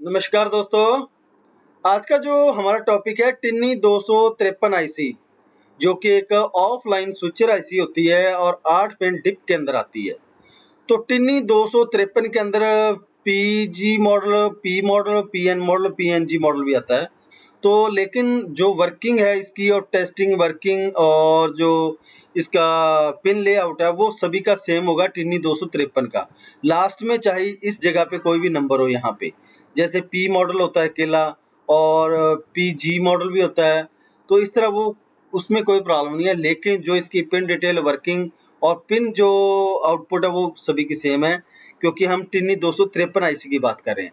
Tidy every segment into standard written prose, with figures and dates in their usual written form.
नमस्कार दोस्तों। आज का जो हमारा टॉपिक है टिन्नी 253 आईसी, जो कि एक ऑफलाइन स्विचर आईसी होती है और 8 पिन डिप के अंदर आती है। तो टिन्नी 253 के अंदर PG model, P model, PN model, PNG model भी आता है। तो लेकिन जो वर्किंग है इसकी और टेस्टिंग वर्किंग और जो इसका पिन लेआउट है वो सभी का सेम होगा टिन्नी 253 का। लास्ट में चाहे इस जगह पे कोई भी नंबर हो, यहाँ पे जैसे पी मॉडल होता है अकेला और पीजी मॉडल भी होता है, तो इस तरह वो उसमें कोई प्रॉब्लम नहीं है। लेकिन जो इसकी पिन डिटेल वर्किंग और पिन जो आउटपुट है वो सभी की सेम है, क्योंकि हम टिन्नी 253 आईसी की बात कर रहे हैं।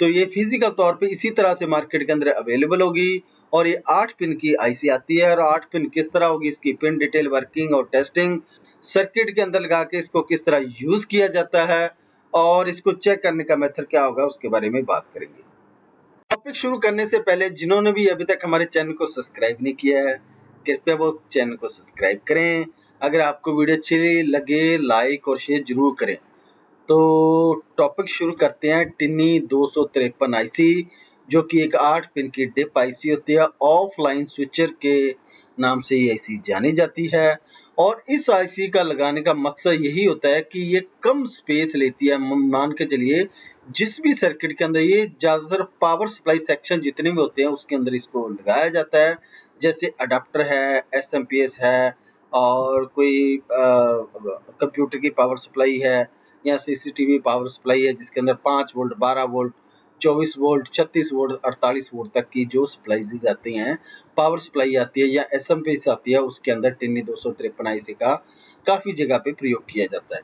तो ये फिजिकल तौर पे इसी तरह से मार्केट के अंदर अवेलेबल होगी और ये 8 पिन की आईसी आती है। और 8 पिन किस तरह होगी, इसकी पिन डिटेल वर्किंग और टेस्टिंग, सर्किट के अंदर लगा के इसको किस तरह यूज किया जाता है और इसको चेक करने का मेथड क्या होगा, उसके बारे में बात करेंगे। टॉपिक शुरू करने से पहले जिन्होंने भी अभी तक हमारे चैनल को सब्सक्राइब नहीं किया है, कृपया वो चैनल को सब्सक्राइब करें। अगर आपको वीडियो अच्छी लगे लाइक और शेयर जरूर करें। तो टॉपिक शुरू करते हैं। टिन्नी 253 आईसी, जो कि एक 8 पिन की डिप आईसी होती है, ऑफलाइन स्विचर के नाम से ये आईसी जानी जाती है। और इस आईसी का लगाने का मकसद यही होता है कि ये कम स्पेस लेती है। मान के चलिए जिस भी सर्किट के अंदर, ये ज़्यादातर पावर सप्लाई सेक्शन जितने भी होते हैं उसके अंदर इसको लगाया जाता है। जैसे अडाप्टर है, एसएमपीएस है और कोई कंप्यूटर की पावर सप्लाई है या सीसीटीवी पावर सप्लाई है, जिसके अंदर 5 volt, 12 volt, 24 volt, 36 volt, 48 volt तक की जो सप्लाईज आती हैं, पावर सप्लाई आती है या एसएमपीएस आती है, उसके अंदर टिन्नी 253 आईसी का काफ़ी जगह पे प्रयोग किया जाता है।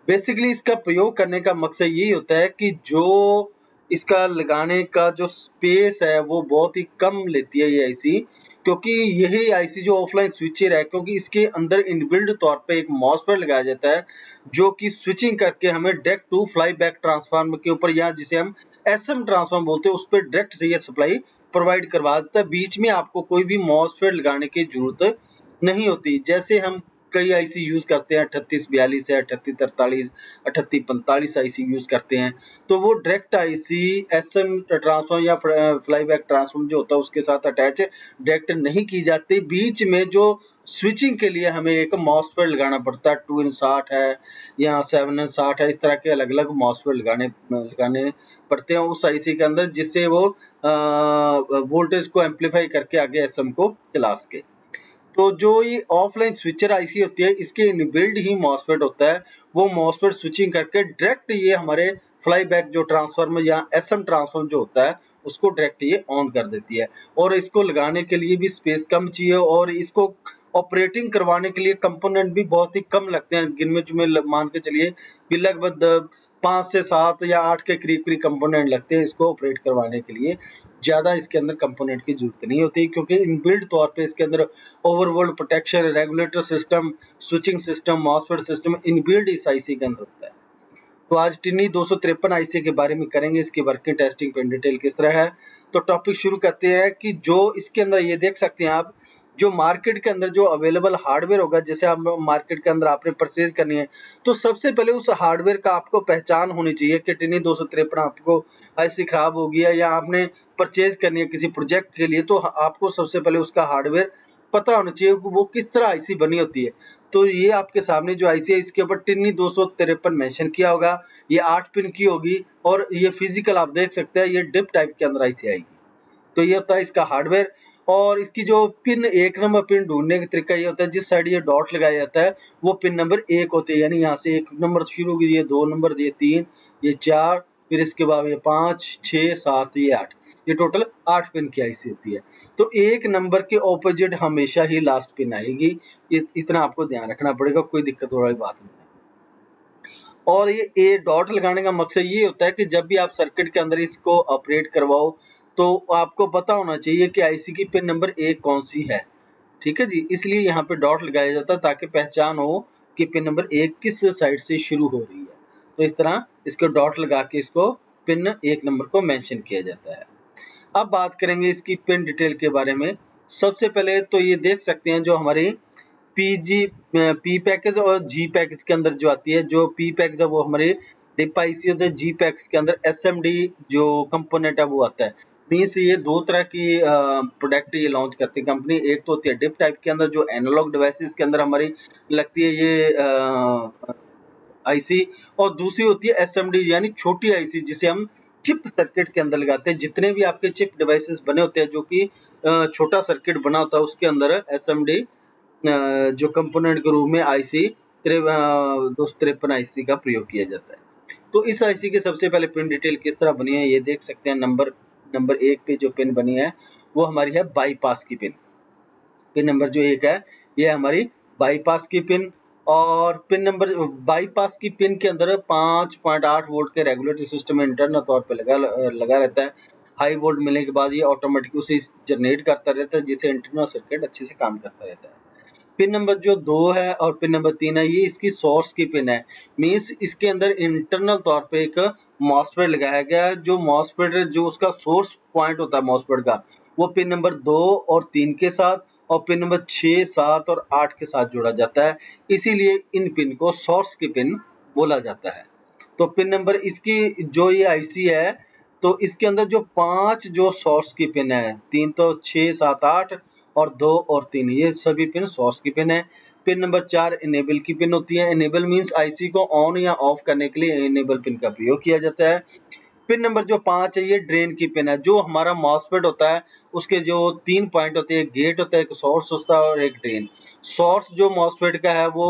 बेसिकली इसका प्रयोग करने का मकसद यही होता है कि जो इसका लगाने का जो स्पेस है वो बहुत ही कम लेती है ये आईसी, क्योंकि यही आईसी जो ऑफलाइन स्विचर है, क्योंकि इसके अंदर इनबिल्ड तौर पे एक मॉसफेट लगाया जाता है जो कि स्विचिंग करके हमें direct to fly back transformer के ऊपर, या जिसे हम एसएम ट्रांसफार्मर बोलते हैं, उस पर डायरेक्ट से ये सप्लाई प्रोवाइड करवा देता है। बीच में आपको कोई भी मॉसफेट लगाने की जरूरत नहीं होती। जैसे हम कई आईसी यूज करते हैं, 3842 है, 3843, 3845 आईसी यूज करते हैं, तो वो डायरेक्ट आईसी एसएम ट्रांसफार्मर या फ्लाईबैक ट्रांसफार्मर जो होता है उसके साथ अटैच डायरेक्ट नहीं की जाती। बीच में जो स्विचिंग के लिए हमें एक मॉसफेट लगाना पड़ता है, 2 इन 60 है या 7 इन 60 है, इस तरह के अलग अलग मॉसफेट लगाने पड़ते हैं उस आईसी के अंदर, जिससे वो वोल्टेज को एम्पलीफाई करके आगे एसएम को चला सके। तो जो ये ऑफलाइन स्विचर आईसी होती है, इसके इनबिल्ड ही मॉसफेट होता है। वो मॉसफेट स्विचिंग करके डायरेक्ट ये हमारे फ्लाई बैक जो ट्रांसफार्मर या एसएम ट्रांसफार्मर जो होता है उसको डायरेक्ट ये ऑन कर देती है। और इसको लगाने के लिए भी स्पेस कम चाहिए और इसको ऑपरेटिंग करवाने के लिए कंपोनेंट भी बहुत ही कम लगते हैं। गिनवे चुनवे मान के चलिए कि लगभग 5 से 7 या 8 के करीब कंपोनेंट लगते हैं इसको ऑपरेट करवाने के लिए। ज़्यादा इसके अंदर कंपोनेंट की जरूरत नहीं होती, क्योंकि इनबिल्ट तौर पे इसके अंदर overworld protection, regulator system, switching system, MOSFET system inbuilt इस आईसी के अंदर होता है। तो आज टिन्नी 253 आईसी के बारे में करेंगे, इसकी वर्किंग टेस्टिंग पे डिटेल किस तरह है। तो टॉपिक शुरू करते हैं कि जो इसके अंदर ये देख सकते हैं आप, जो मार्केट के अंदर जो अवेलेबल हार्डवेयर होगा, जैसे आप मार्केट के अंदर आपने परचेज करनी है, तो सबसे पहले उस हार्डवेयर का आपको पहचान होनी चाहिए कि टिन्नी 253 आपको आईसी खराब हो गया या आपने परचेज करनी है किसी प्रोजेक्ट के लिए, तो आपको सबसे पहले उसका हार्डवेयर पता होना चाहिए कि वो किस तरह आईसी बनी होती है। तो ये आपके सामने जो आईसी है इसके ऊपर टिन्नी 253 मेंशन किया होगा। ये 8 पिन की होगी और ये फिजिकल आप देख सकते हैं, ये डिप टाइप के अंदर आईसी आएगी। तो ये होता है इसका हार्डवेयर। और इसकी जो पिन 1 नंबर पिन ढूंढने का तरीका ये होता है, जिस साइड ये डॉट लगाया जाता है वो पिन नंबर 1 होते हैं, यानी यहाँ से 1 नंबर शुरू होगी, ये 2 नंबर, ये 3, ये 4, फिर इसके बाद ये 5, 6, 7, ये 8, ये टोटल 8 पिन की आईसी होती है। तो 1 नंबर के ऑपोजिट हमेशा ही लास्ट पिन आएगी, इतना आपको ध्यान रखना पड़ेगा, कोई दिक्कत वाली बात नहीं है। और ये ए डॉट लगाने का मकसद ये होता है कि जब भी आप सर्किट के अंदर इसको ऑपरेट करवाओ तो आपको पता होना चाहिए कि आईसी की पिन नंबर 1 कौन सी है। ठीक है जी, इसलिए यहाँ पे डॉट लगाया जाता है ताकि पहचान हो कि पिन नंबर 1 किस साइड से शुरू हो रही है। तो इस तरह इसको डॉट लगा के इसको पिन 1 नंबर को मेंशन किया जाता है। अब बात करेंगे इसकी पिन डिटेल के बारे में। सबसे पहले तो ये देख सकते हैं जो हमारी पी पैकेज और जी पैकेज के अंदर जो आती है, जो पी पैकेज है वो हमारे डिप आईसी होता है, जीपैक्स के अंदर एसएमडी जो कंपोनेंट है वो आता है। मीन्स ये दो तरह की प्रोडक्ट ये लॉन्च करती है कंपनी। एक तो होती है डिप टाइप के अंदर जो एनालॉग डिवाइसेस के अंदर हमारी लगती है ये आईसी, और दूसरी होती है एसएमडी यानी छोटी आईसी जिसे हम चिप सर्किट के अंदर लगाते हैं। जितने भी आपके चिप डिवाइसेस बने होते हैं जो कि छोटा सर्किट बना होता है उसके अंदर एसएमडी जो कंपोनेंट के रूप में आईसी 253 आईसी का प्रयोग किया जाता है। तो इस आईसी की सबसे पहले पिन डिटेल किस तरह बनी है ये देख सकते हैं। नंबर 1 पे जो पिन बनी है वो हमारी है बाईपास की पिन। पिन नंबर जो 1 है ये हमारी बाईपास की पिन, और पिन नंबर बाईपास की पिन के अंदर 5.8 वोल्ट के रेगुलेटरी सिस्टम इंटरनल तौर पे लगा रहता है। हाई वोल्ट मिलने के बाद ये ऑटोमेटिक उसे जनरेट करता रहता है जिससे इंटरनल सर्किट अच्छे से काम करता रहता है। पिन नंबर जो 2 है और पिन नंबर 3 है ये इसकी सोर्स की पिन है। मीन्स इसके अंदर इंटरनल तौर पे एक मॉसफेट लगाया गया है। जो मॉसफेट जो उसका सोर्स पॉइंट होता है मॉसफेट का वो पिन नंबर 2 और 3 के साथ और पिन नंबर 6, 7 और 8 के साथ जोड़ा जाता है। इसीलिए इन पिन को सोर्स की पिन बोला जाता है। तो पिन नंबर इसकी जो ये आईसी है तो इसके अंदर जो 5 जो सोर्स की पिन है, 3 तो 6, 7, 8 और 2 और 3 ये सभी पिन सोर्स की पिन है। पिन नंबर 4 इनेबल की पिन होती है। इनेबल मीन्स आईसी को ऑन या ऑफ करने के लिए इनेबल पिन का प्रयोग किया जाता है। पिन नंबर जो 5 है ये ड्रेन की पिन है। जो हमारा मॉसफेट होता है उसके जो 3 पॉइंट होते हैं, एक गेट होता है, एक सोर्स होता है और एक ड्रेन। सोर्स जो मॉसफेट का है वो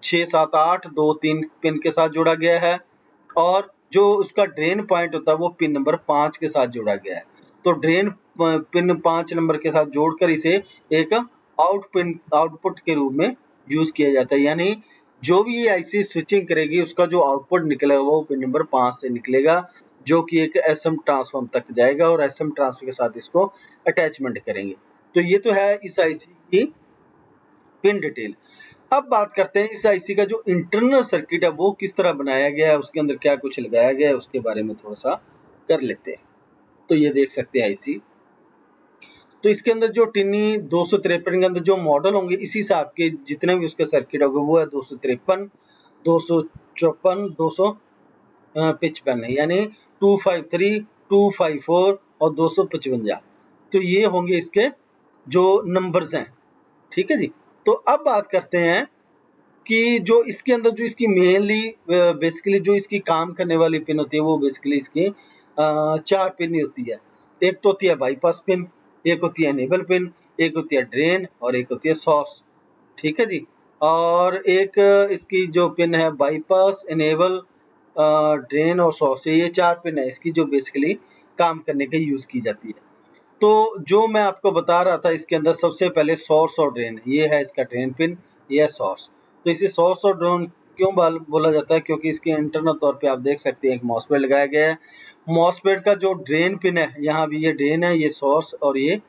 6, 7, 8, 2, 3 पिन के साथ जोड़ा गया है, और जो उसका ड्रेन पॉइंट होता है वो पिन नंबर 5 के साथ जोड़ा गया है। तो ड्रेन पिन 5 नंबर के साथ जोड़कर इसे एक आउटपुट के रूप में यूज किया जाता है। यानी जो भी ये आईसी स्विचिंग करेगी उसका जो आउटपुट निकलेगा वो पिन नंबर 5 से निकलेगा, जो कि एक एसएम ट्रांसफॉर्म तक जाएगा और एसएम ट्रांसफर के साथ इसको अटैचमेंट करेंगे। तो ये तो है इस आईसी की पिन डिटेल। अब बात करते हैं इस आईसी का जो इंटरनल सर्किट है वो किस तरह बनाया गया है, उसके अंदर क्या कुछ लगाया गया है उसके बारे में थोड़ा सा कर लेते हैं। तो ये देख सकते हैं आईसी। तो इसके अंदर जो टिन्नी 253 के अंदर जो मॉडल होंगे इसी हिसाब के जितने भी उसके सर्किट होंगे वो है 253, 254, 255 है, यानी 253, 254 और 255। तो ये होंगे इसके जो नंबर्स हैं। ठीक है जी। तो अब बात करते हैं कि जो इसके अंदर जो इसकी मेनली बेसिकली जो इसकी काम करने वाली पिन होती है वो बेसिकली इसकी 4 पिन होती है। एक तो होती है बाईपास पिन, एक होती है एनेबल पिन, एक होती है ड्रेन और एक होती है सोर्स। ठीक है जी। और एक इसकी जो पिन है बाईपास, एनेबल, ड्रेन और सोर्स, ये 4 पिन है इसकी जो बेसिकली काम करने के यूज की जाती है। तो जो मैं आपको बता रहा था इसके अंदर सबसे पहले सोर्स और ड्रेन, ये है इसका ड्रेन पिन, ये है सोर्स। तो इसे सोर्स और ड्रेन क्यों बोला जाता है, क्योंकि इसके इंटरनल तौर पे आप देख सकते हैं एक मॉसफेट लगाया गया है। मॉसफेट का जो ड्रेन पिन है यहाँ भी ये ड्रेन है, ये सोर्स और ये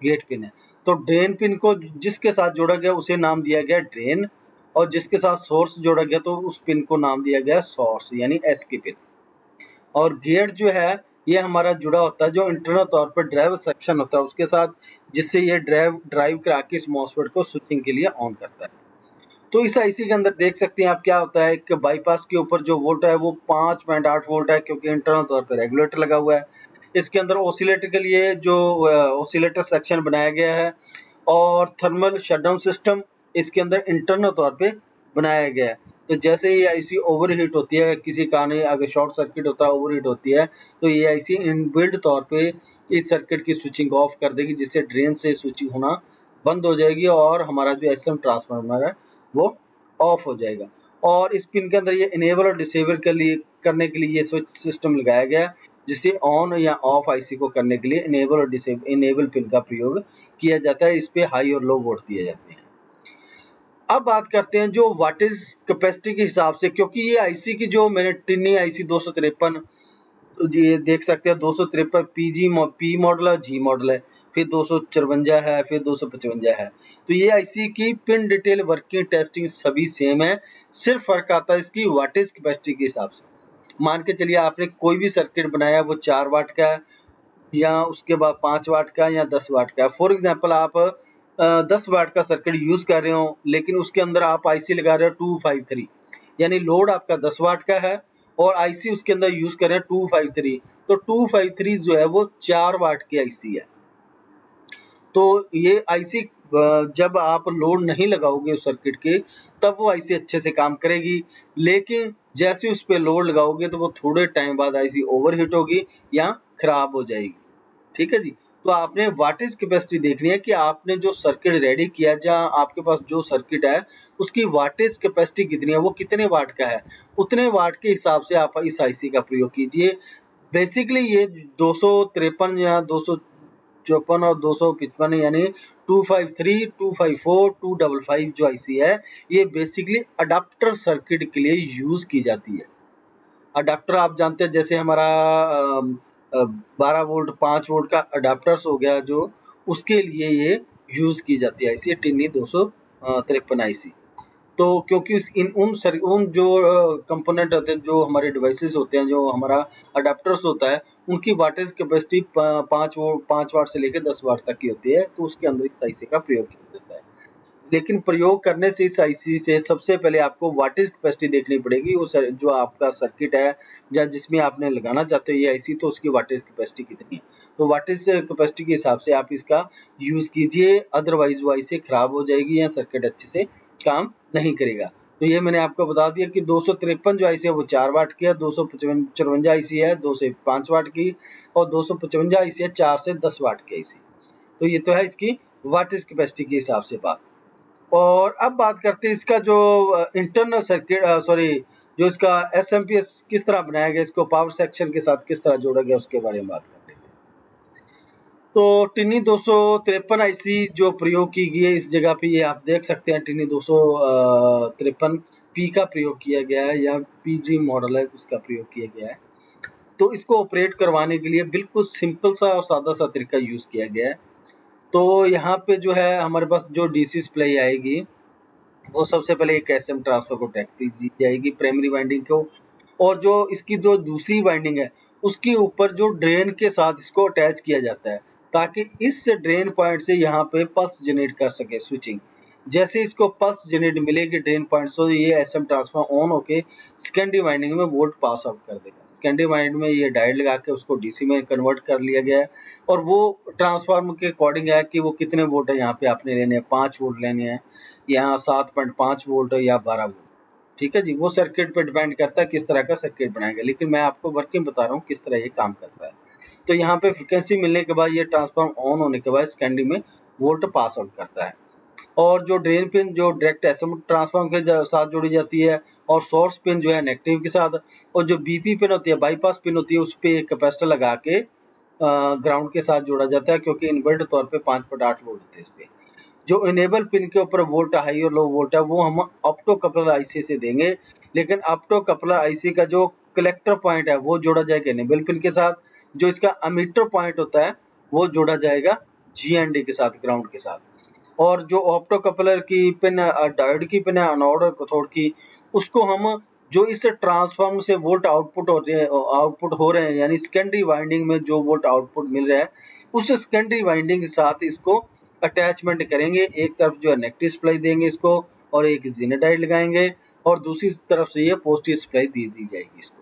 गेट पिन है। तो ड्रेन पिन को जिसके साथ जोड़ा गया उसे नाम दिया गया ड्रेन, और जिसके साथ सोर्स जोड़ा गया तो उस पिन को नाम दिया गया सोर्स यानी एस की पिन। और गेट जो है ये हमारा जुड़ा होता है जो इंटरनल तौर पर ड्राइव सेक्शन होता है उसके साथ, जिससे ये ड्राइव करा के इस मॉसफेट को स्विचिंग के लिए ऑन करता है। तो इस आईसी के अंदर देख सकते हैं आप क्या होता है, एक बाईपास के ऊपर जो वोल्ट है वो 5.8 वोल्ट है क्योंकि इंटरनल तौर पर रेगुलेटर लगा हुआ है। इसके अंदर ऑसिलेटर के लिए जो ऑसिलेटर सेक्शन बनाया गया है, और थर्मल शटडाउन सिस्टम इसके अंदर इंटरनल तौर पे बनाया गया है। तो जैसे ये आईसी ओवरहीट होती है, किसी कारण अगर शॉर्ट सर्किट होता है, ओवरहीट होती है, तो ये आईसी इनबिल्ट तौर पे इस सर्किट की स्विचिंग ऑफ कर देगी, जिससे ड्रेन से स्विचिंग होना बंद हो जाएगी और हमारा जो एसएम ट्रांसफार्मर है वो ऑफ हो जाएगा। और इस पिन के अंदर ये इनेबल और डिसेबल करने के लिए ये स्विच सिस्टम लगाया गया है, जिसे ऑन या ऑफ आईसी को करने के लिए इनेबल और इनेबल पिन का प्रयोग किया जाता है। इस पे हाई और लो वोल्ट दिए जाते हैं। अब बात करते हैं जो वाटेज कैपेसिटी के हिसाब से, क्योंकि ये आईसी की जो मैंने टिन्नी आईसी 253 ये देख सकते हैं 253 पी मॉडल है, जी मॉडल है, फिर 254 है, फिर 255 है। तो ये आईसी की पिन डिटेल, वर्किंग, टेस्टिंग सभी सेम है, सिर्फ फर्क आता है इसकी वाटेज कैपेसिटी के हिसाब से। मान के चलिए आपने कोई भी सर्किट बनाया वो 4 वाट का है, या उसके बाद 5 वाट का या 10 वाट का। फॉर एग्जांपल आप 10 वाट का सर्किट यूज कर रहे हो लेकिन उसके अंदर आप आईसी लगा रहे हो 253, यानी लोड आपका 10 वाट का है और आईसी उसके अंदर यूज कर रहे हैं 253, तो 253 जो है वो 4 वाट की आईसी है। तो ये आईसी जब आप लोड नहीं लगाओगे उस सर्किट के, तब वो आईसी अच्छे से काम करेगी, लेकिन जैसे उस पे लोड लगाओगे तो वो थोड़े टाइम बाद आईसी ओवरहीट होगी या खराब हो जाएगी। ठीक है जी। तो आपने वाटेज कैपेसिटी देखनी है कि आपने जो सर्किट रेडी किया, जहाँ आपके पास जो सर्किट है उसकी वाटेज कैपेसिटी कितनी है, वो कितने वाट का है, उतने वाट के हिसाब से आप इस आईसी का प्रयोग कीजिए। बेसिकली ये 253 या 254 और 255 यानी 253, 254, 255 जो आईसी है, ये बेसिकली अडाप्टर सर्किट के लिए यूज की जाती है। अडाप्टर आप जानते हैं, जैसे हमारा 12 वोल्ट 5 वोल्ट का अडाप्टर्स हो गया, जो उसके लिए ये यूज की जाती है आईसी टिन्नी 253 आईसी। तो क्योंकि उन जो कंपोनेंट होते हैं, जो हमारे डिवाइसेस होते हैं, जो हमारा अडाप्टर्स होता है, उनकी वाटेज कैपेसिटी 5 वाट से लेकर 10 वाट तक की होती है, तो उसके अंदर इस आईसी का प्रयोग किया जाता है। लेकिन प्रयोग करने से इस आईसी से सबसे पहले आपको वाटेज कैपेसिटी देखनी पड़ेगी, वो जो आपका सर्किट है या जिसमें आपने लगाना चाहते हो ये आईसी, तो उसकी वाटेज कैपेसिटी कितनी है। तो वाटेज कैपेसिटी के हिसाब से आप इसका यूज कीजिए, अदरवाइज वो आईसी खराब हो जाएगी या सर्किट अच्छे से काम नहीं करेगा। तो ये मैंने आपको बता दिया कि 253 जो आईसी है वो 4 वाट की है, 254 आईसी है 2 से 5 वाट की, और 255 आईसी है 4 से 10 वाट की आईसी। तो ये तो है इसकी वाटेज कैपेसिटी के हिसाब से बात। और अब बात करते हैं इसका जो इंटरनल सर्किट जो इसका एसएमपीएस किस तरह बनाया गया, इसको पावर सेक्शन के साथ किस तरह जोड़ा गया, उसके बारे में बात करते हैं। तो टिन्नी 253 आईसी जो प्रयोग की गई है, इस जगह पे ये आप देख सकते हैं टिन्नी 253 पी का प्रयोग किया गया है, या पीजी मॉडल है उसका प्रयोग किया गया है। तो इसको ऑपरेट करवाने के लिए बिल्कुल सिंपल सा और सादा सा तरीका यूज किया गया है। तो यहाँ पे जो है हमारे पास जो डीसी सप्लाई आएगी, वो सबसे पहले एक एसएम ट्रांसफर को टैग दी जाएगी प्राइमरी वाइंडिंग को, और जो इसकी जो दूसरी वाइंडिंग है उसके ऊपर जो ड्रेन के साथ इसको अटैच किया जाता है, ताकि इस ड्रेन पॉइंट से यहाँ पे पल्स जनरेट कर सके स्विचिंग। जैसे इसको पल्स जनरेट मिलेगी ड्रेन पॉइंट से, ये एसएम ट्रांसफर ऑन होके सेकेंडरी वाइंडिंग में वोल्ट पास आउट कर देगा। सेकेंडरी वाइंडिंग में ये डायोड लगा के उसको डीसी में कन्वर्ट कर लिया गया है, और वो ट्रांसफार्मर के अकॉर्डिंग है कि वो कितने वोल्ट है यहाँ पे आपने लेने हैं, 5 वोल्ट लेने हैं, यहाँ 7.5 वोल्ट या 12 वोल्ट। ठीक है जी, वो सर्किट पे डिपेंड करता है किस तरह का सर्किट बनाएंगे, लेकिन मैं आपको वर्किंग बता रहा हूँ किस तरह ये काम करता है। तो यहाँ पे फ्रिक्वेंसी मिलने के बाद ये ट्रांसफार्मर ऑन होने के बाद सेकेंडरी में वोल्ट पास आउट करता है, और जो ड्रेन पिन जो डायरेक्ट एसएम ट्रांसफार्मर के साथ जोड़ी जाती है, और सोर्स पिन जो है नेगेटिव के साथ, और जो बीपी पिन होती है बाईपास पिन होती है, उस पर एक कैपेसिटर लगा के ग्राउंड के साथ जोड़ा जाता है, क्योंकि इन्वर्टर तौर पे 5.8 वोल्ट होते हैं इस पे। जो इनेबल पिन के ऊपर वोल्ट हाई और लो वोल्ट है वो हम ऑप्टो कपलर आईसी से देंगे, लेकिन ऑप्टो कपलर आईसी का जो कलेक्टर पॉइंट है वो जोड़ा जाएगा इनेबल पिन के साथ, जो इसका अमीटर पॉइंट होता है वो जोड़ा जाएगा जीएनडी के साथ, ग्राउंड के साथ। और जो ऑप्टो कपलर की पिन डायोड की पिन है अनोड और कैथोड की, उसको हम जो इस ट्रांसफार्मर से वोल्ट आउटपुट हो रहे हैं, यानी सेकेंडरी वाइंडिंग में जो वोल्ट आउटपुट मिल रहा है, उस सेकेंडरी वाइंडिंग के साथ इसको अटैचमेंट करेंगे। एक तरफ जो है नेगेटिव सप्लाई देंगे इसको, और एक जीरो डायोड लगाएंगे, और दूसरी तरफ से ये पॉजिटिव सप्लाई दी जाएगी इसको।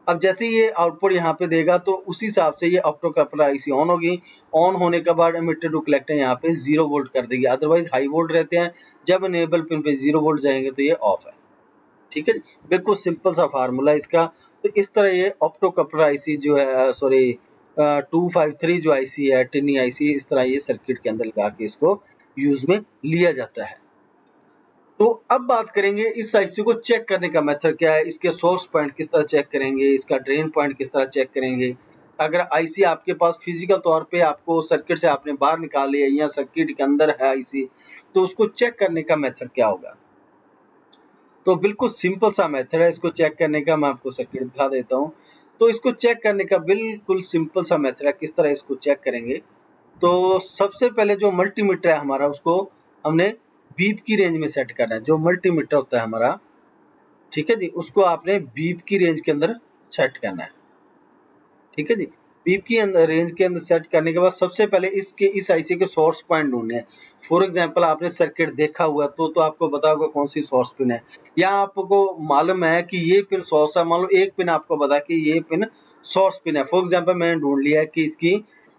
अब जैसे ये आउटपुट यहाँ पे देगा, तो उसी हिसाब से ये ऑप्टो कपलर आईसी ऑन होगी। ऑन होने के बाद एमिटर टू कलेक्टर यहाँ पे 0 वोल्ट कर देगी, अदरवाइज हाई वोल्ट रहते हैं। जब इनेबल पिन पे 0 वोल्ट जाएंगे तो ये ऑफ है। ठीक है जी, बिल्कुल सिंपल सा फार्मूला इसका। तो इस तरह ये ऑप्टो कपलर आईसी जो है 253 जो आईसी है टिन्नी आईसी, इस तरह ये सर्किट के अंदर लगा के इसको यूज में लिया जाता है। तो अब बात करेंगे इस आईसी को चेक करने का मेथड क्या है, इसके सोर्स पॉइंट किस तरह चेक करेंगे, इसका ड्रेन पॉइंट किस तरह चेक करेंगे। अगर आईसी आपके पास फिजिकल तौर पे आपको सर्किट से आपने बाहर निकाल लिया या सर्किट के अंदर है आईसी, तो उसको चेक करने का मेथड क्या होगा। तो बिल्कुल सिंपल सा मेथड है इसको चेक करने का, मैं आपको सर्किट दिखा देता हूँ। तो इसको चेक करने का बिल्कुल सिंपल सा मेथड है, किस तरह इसको चेक करेंगे। तो सबसे पहले जो मल्टीमीटर है हमारा, उसको हमने बीप की रेंज में सेट करना है। जो मल्टीमीटर होता है हमारा, ठीक है जी, उसको आपने बीप की रेंज के अंदर सेट करना है। ठीक है जी, बीप की अंदर रेंज के अंदर सेट करने के बाद सबसे पहले इस आईसी के सोर्स पॉइंट ढूंढने हैं। फॉर एग्जांपल आपने सर्किट देखा हुआ तो आपको पता होगा कौन सी सोर्स पिन है, या आपको मालूम है कि ये पिन सोर्स है, मान लो एक पिन आपको पता कि ये पिन सोर्स पिन है। फॉर एग्जांपल मैंने ढूंढ लिया है कि इसकी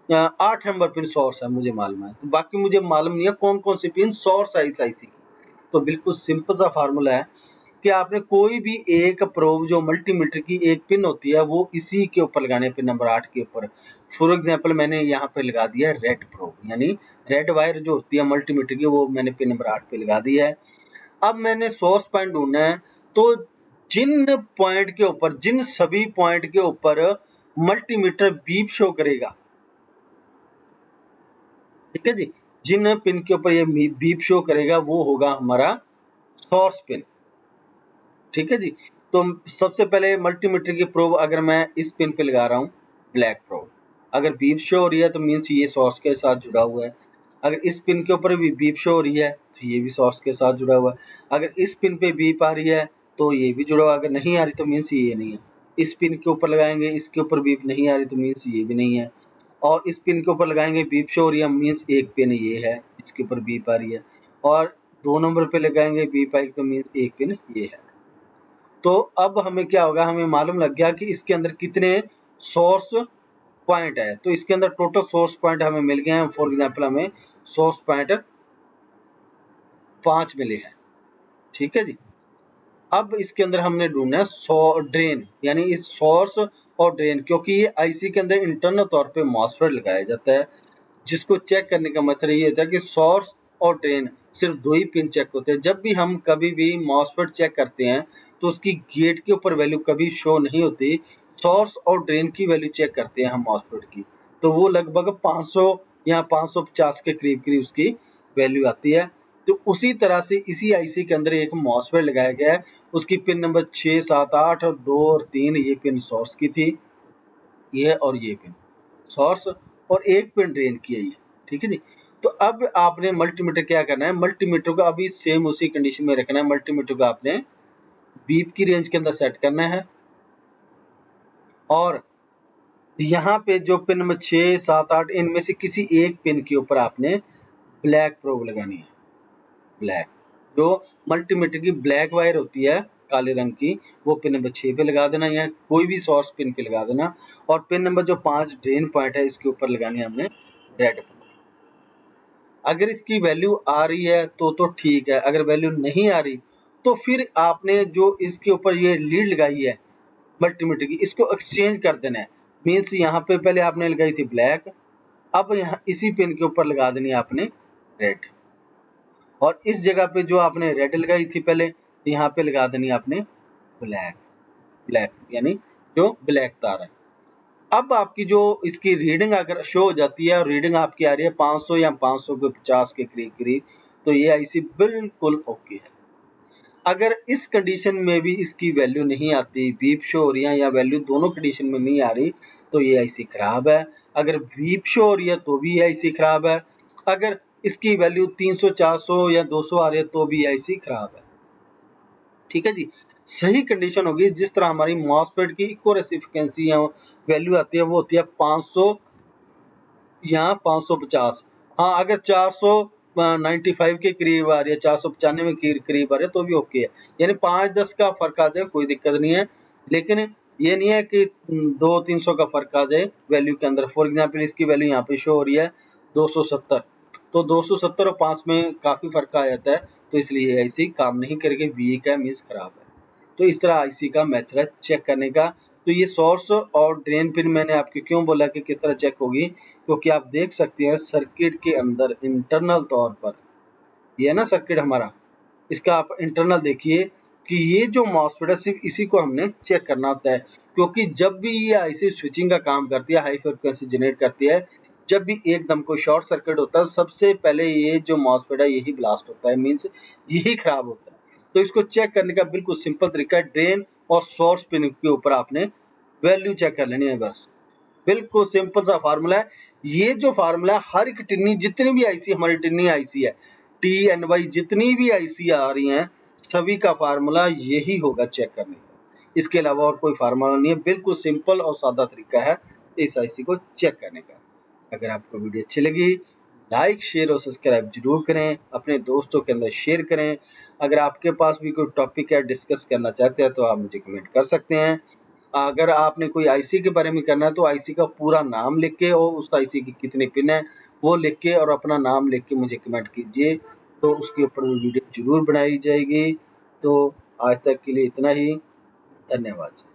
8 नंबर पिन सोर्स है, मुझे मालूम है, तो बाकी मुझे मालूम नहीं है कौन कौन सी पिन सोर्स है इस आईसी की। तो बिल्कुल सिंपल सा फार्मूला है कि आपने कोई भी एक प्रोब जो मल्टीमीटर की एक पिन होती है वो इसी के ऊपर लगाने है, पिन नंबर 8 के ऊपर। फॉर एग्जांपल मैंने यहाँ पे लगा दिया रेड प्रोब, यानी रेड वायर जो होती है मल्टीमीटर की वो मैंने पिन नंबर 8 पे लगा दी है। अब मैंने सोर्स पॉइंट ढूंढना है, तो जिन सभी पॉइंट के ऊपर मल्टीमीटर बीप शो करेगा, ठीक है जी, जिन पिन के ऊपर ये बीप शो करेगा वो होगा हमारा सोर्स पिन, ठीक है जी। तो सबसे पहले मल्टीमीटर की प्रोब अगर मैं इस पिन पे लगा रहा हूँ ब्लैक प्रोब, अगर बीप शो हो रही है तो मीन्स ये सोर्स के साथ जुड़ा हुआ है। अगर इस पिन के ऊपर भी बीप शो हो रही है तो ये भी सोर्स के साथ जुड़ा हुआ है। अगर इस पिन पे बीप आ रही है तो ये भी जुड़ा हुआ है, अगर नहीं आ रही तो मीन्स ये नहीं है। इस पिन के ऊपर लगाएंगे, इसके ऊपर बीप नहीं आ रही तो मीन्स ये भी नहीं है। और इस पिन के ऊपर लगाएंगे बीप शो हो रही है, मीन्स एक पिन ये है इसके ऊपर बीप आ रही है। और 2 नंबर पे लगाएंगे बीप आई तो मीन्स एक पिन ये है। तो अब हमें क्या होगा, हमें मालूम लग गया कि इसके अंदर कितने सोर्स पॉइंट है। तो इसके अंदर टोटल सोर्स पॉइंट हमें मिल गए हैं। फॉर एग्जांपल हमें सोर्स पॉइंट 5 मिले हैं, ठीक है जी। अब इसके अंदर हमने ढूंढना है ड्रेन, यानी इस सोर्स और ड्रेन, क्योंकि ये आईसी के अंदर इंटरनल तौर पे मॉसफेट लगाया जाता है, जिसको चेक करने का मतलब ये होता है कि सोर्स और ड्रेन सिर्फ 2 ही पिन चेक होते हैं। जब भी हम कभी भी मॉसफेट चेक करते हैं तो उसकी गेट के ऊपर वैल्यू कभी शो नहीं होती, सोर्स और ड्रेन की वैल्यू चेक करते हैं हम मॉसफेट की, तो वो लगभग 500 या 550 के करीब करीब उसकी वैल्यू आती है। तो उसी तरह से इसी आईसी के अंदर एक मॉसफेट लगाया गया है, उसकी पिन नंबर 6, 7, 8 और 2 और 3 ये पिन सोर्स की थी, ये और ये पिन सोर्स, और एक पिन ड्रेन की है ये, ठीक है जी। तो अब आपने मल्टीमीटर क्या करना है, मल्टीमीटर को अभी सेम उसी कंडीशन में रखना है। मल्टीमीटर को आपने बीप की रेंज के अंदर सेट करना है, और यहाँ पे जो पिन नंबर 6, 7, 8 इनमें से किसी एक पिन के ऊपर आपने ब्लैक प्रोब लगानी है। ब्लैक, जो मल्टीमीटर की ब्लैक वायर होती है काले रंग की, वो पिन नंबर 6 पे लगा देना, या कोई भी सोर्स पिन पे लगा देना। और पिन नंबर जो 5 ड्रेन पॉइंट है इसके ऊपर लगानी है हमने रेड प्रोब। अगर इसकी वैल्यू आ रही है तो ठीक है, अगर वैल्यू नहीं आ रही तो फिर आपने जो इसके ऊपर ये लीड लगाई है मल्टीमीटर की, इसको एक्सचेंज कर देना है। मीन्स यहाँ पे पहले आपने लगाई थी ब्लैक, अब यहाँ इसी पिन के ऊपर लगा देनी है आपने रेड, और इस जगह पे जो आपने रेड लगाई थी पहले, यहाँ पे लगा देनी आपने ब्लैक। ब्लैक यानी जो ब्लैक तार है। अब आपकी जो इसकी रीडिंग अगर शो हो जाती है, और रीडिंग आपकी आ रही है 500 या 550 के करीब करीब, तो ये आईसी बिल्कुल ओके है। अगर इस कंडीशन में भी इसकी वैल्यू नहीं आती, बीप शो हो रही है या वैल्यू दोनों कंडीशन में नहीं आ रही, तो ये आईसी खराब है। अगर बीप शो हो रही है तो भी ये आईसी खराब है। अगर इसकी वैल्यू 300, 400 या 200 आ रही है तो भी आईसी खराब है, ठीक है जी। सही कंडीशन होगी जिस तरह हमारी मॉसफेट की इक्वलेंसी फ्रीक्वेंसी या वैल्यू आती है, वो होती है 500 या 550। हाँ, अगर 495 के करीब आ रही है, 495 के करीब आ रही है तो भी ओके है, यानी 5-10 का फर्क आ जाए कोई दिक्कत नहीं है। लेकिन ये नहीं है कि 200-300 का फर्क आ जाए वैल्यू के अंदर। फॉर एग्जांपल इसकी वैल्यू यहाँ पे शो हो रही है 270, तो 270 और 5 में काफ़ी फर्क आ जाता है, तो इसलिए आईसी काम नहीं करेगी, वीक है, मीन्स खराब है। तो इस तरह आईसी का मेथड है चेक करने का। तो ये सोर्स और ड्रेन पिन मैंने आपको क्यों बोला कि किस तरह चेक होगी, क्योंकि आप देख सकते हैं सर्किट के अंदर इंटरनल तौर पर, ये है ना सर्किट हमारा, इसका आप इंटरनल देखिए कि ये जो मॉसफेट है सिर्फ इसी को हमने चेक करना होता है। क्योंकि जब भी ये आईसी स्विचिंग का काम करती है, हाई फ्रिक्वेंसी जनरेट करती है, जब भी एकदम कोई शॉर्ट सर्किट होता है, सबसे पहले ये जो मॉसफेट है यही ब्लास्ट होता है, मीन्स यही खराब होता है। तो इसको चेक करने का बिल्कुल सिंपल तरीका है, ड्रेन और सोर्स पिन के ऊपर आपने वैल्यू चेक कर लेनी है, बस बिल्कुल सिंपल सा फार्मूला है। ये जो फार्मूला है हर एक टिन्नी, जितनी भी आईसी हमारी टिन्नी आईसी है, TNY जितनी भी आईसी आ रही हैं, सभी का फार्मूला यही होगा चेक करने का। इसके अलावा और कोई फार्मूला नहीं है, बिल्कुल सिंपल और सादा तरीका है इस आईसी को चेक करने का। अगर आपको वीडियो अच्छी लगी, लाइक, शेयर और सब्सक्राइब जरूर करें, अपने दोस्तों के अंदर शेयर करें। अगर आपके पास भी कोई टॉपिक है डिस्कस करना चाहते हैं तो आप मुझे कमेंट कर सकते हैं। अगर आपने कोई आईसी के बारे में करना है तो आईसी का पूरा नाम लिख के और उस आईसी की कितनी पिन है वो लिख के और अपना नाम लिख के मुझे कमेंट कीजिए, तो उसके ऊपर वीडियो जरूर बनाई जाएगी। तो आज तक के लिए इतना ही। धन्यवाद।